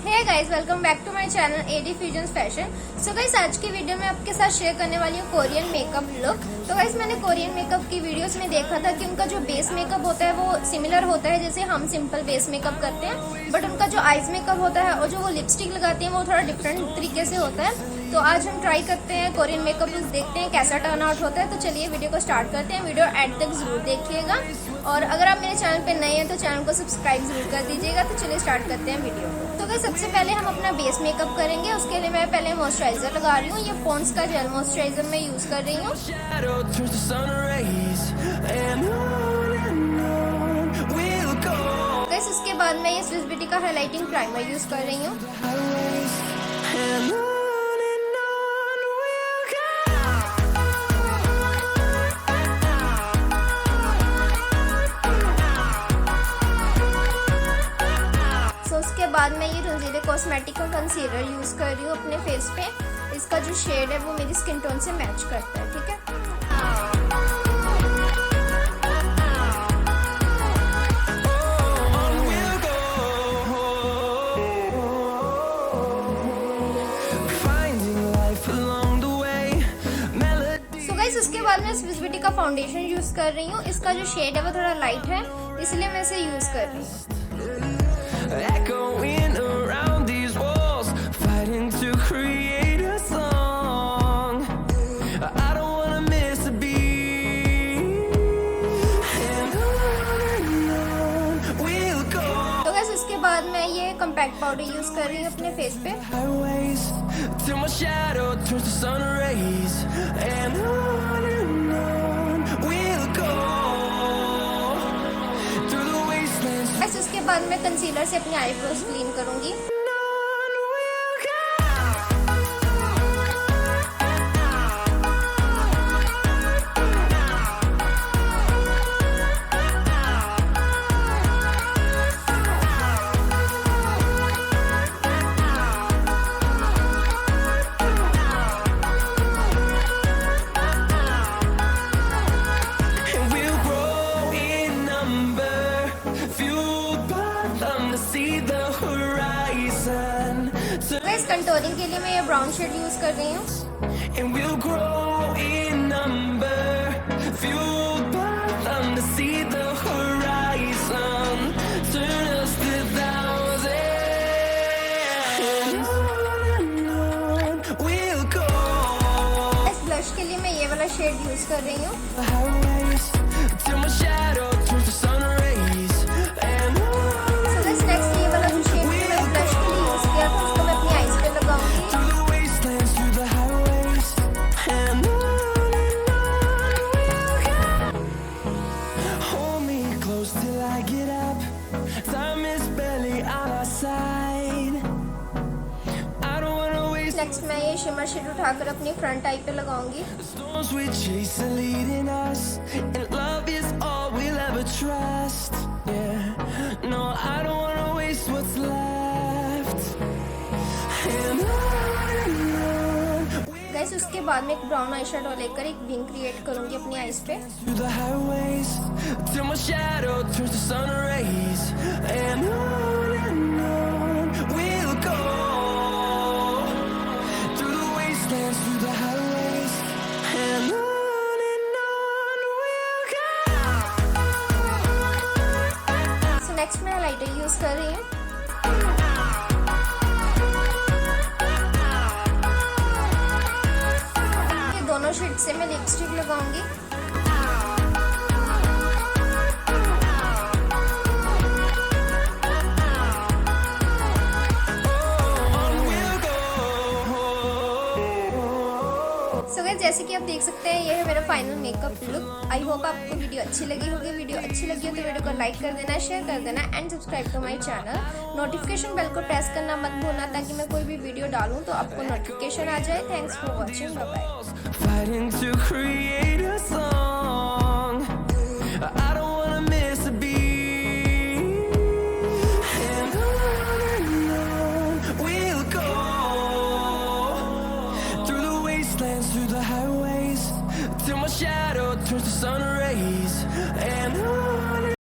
Hey guys, welcome back to my channel AD fusion fashion. So guys, आज की video में आपके साथ शेयर करने वाली हूँ कोरियन मेकअप लुक। तो गाइस, मैंने कोरियन मेकअप की वीडियोस में देखा था कि उनका जो बेस मेकअप होता है वो सिमिलर होता है जैसे हम सिंपल बेस मेकअप करते हैं, बट उनका जो आईज मेकअप होता है और जो वो लिपस्टिक लगाती हैं वो थोड़ा डिफरेंट तरीके से होता है। तो आज हम ट्राई करते हैं कोरियन मेकअप लुक, देखते हैं कैसा टर्न आउट होता है। तो चलिए वीडियो को स्टार्ट करते हैं। वीडियो एंड तक जरूर देखिएगा और अगर आप मेरे चैनल पे नए हैं तो चैनल को सब्सक्राइब जरूर कर दीजिएगा। तो चलिए स्टार्ट करते हैं वीडियो को। तो गाइस, सबसे पहले हम अपना बेस मेकअप करेंगे। उसके लिए मैं पहले मॉइस्चराइजर लगा रही हूँ। ये पॉन्ड्स का जेल मॉइस्चराइजर मैं यूज कर रही हूँ। गाइस, उसके बाद मैं ये स्विस ब्यूटी का हाइलाइटिंग प्राइमर यूज कर रही हूँ। उसके बाद मैं ये रंजीले कॉस्मेटिक का कंसीलर यूज कर रही हूँ अपने फेस पे। इसका जो शेड है वो मेरी स्किन टोन से मैच करता है, ठीक है। So guys, उसके बाद मैं स्विस ब्यूटी का फाउंडेशन यूज कर रही हूँ। इसका जो शेड है वो थोड़ा लाइट है, इसलिए मैं इसे यूज कर रही हूँ। Echoing around these walls, fighting to create a song. I don't wanna miss a beat. And on we'll go. तो guys, इसके बाद मैं ये कॉम्पैक्ट पाउडर यूज कर रही हूँ अपने फेस पे। Highways till my shadow turns to sun rays. And on we'll go. Through the wastelands. guys, उसके बाद मैं कंसीलर से अपनी आईब्रोज क्लीन करूंगी। कंटूरिंग के लिए मैं ये ब्राउन शेड यूज कर रही हूँ। And we'll grow in number, fueled by them to see the horizon, turn us to thousands. And on we'll go. इस ब्लश के लिए मैं ये वाला शेड यूज कर रही हूँ। Highways till my shadow turns to sun rays. And next ये वाला जो शेड मैं ब्लश के लिए यूज किया था उसको मैं अपनी आईज पे लगाऊंगी। through the wastelands, through the highways. And on we'll go. Hold me close till I get up. Time is barely on our side. I don't wanna waste. Next मैं ये शिमर शेड उठाकर अपनी front I पे लगाऊंगी। The storms we chase are leading us, and love is all we'll ever trust. Yeah, no, I don't wanna waste what's left. And on guys, उसके बाद में एक ब्राउन आई शेडो लेकर एक विंग क्रिएट करूंगी अपनी आईज पे। through the highways till my shadow turns to sun rays. And on we'll go. Through the wastelands, through the highways. And on we'll go. So next मैं lighter use कर रही हूँ। ये दोनों shade से मैं लिपस्टिक लगाऊंगी। सो गाइस, जैसे कि आप देख सकते हैं ये है मेरा final makeup look. I hope आपको वीडियो अच्छी लगी होगी। वीडियो अच्छी लगी हो तो वीडियो को लाइक कर देना, शेयर कर देना and subscribe to my channel. Notification bell को प्रेस करना मत भूलना ताकि मैं कोई भी वीडियो डालूं तो आपको नोटिफिकेशन आ जाए। Thanks for watching, bye bye. Fighting to create a song. I don't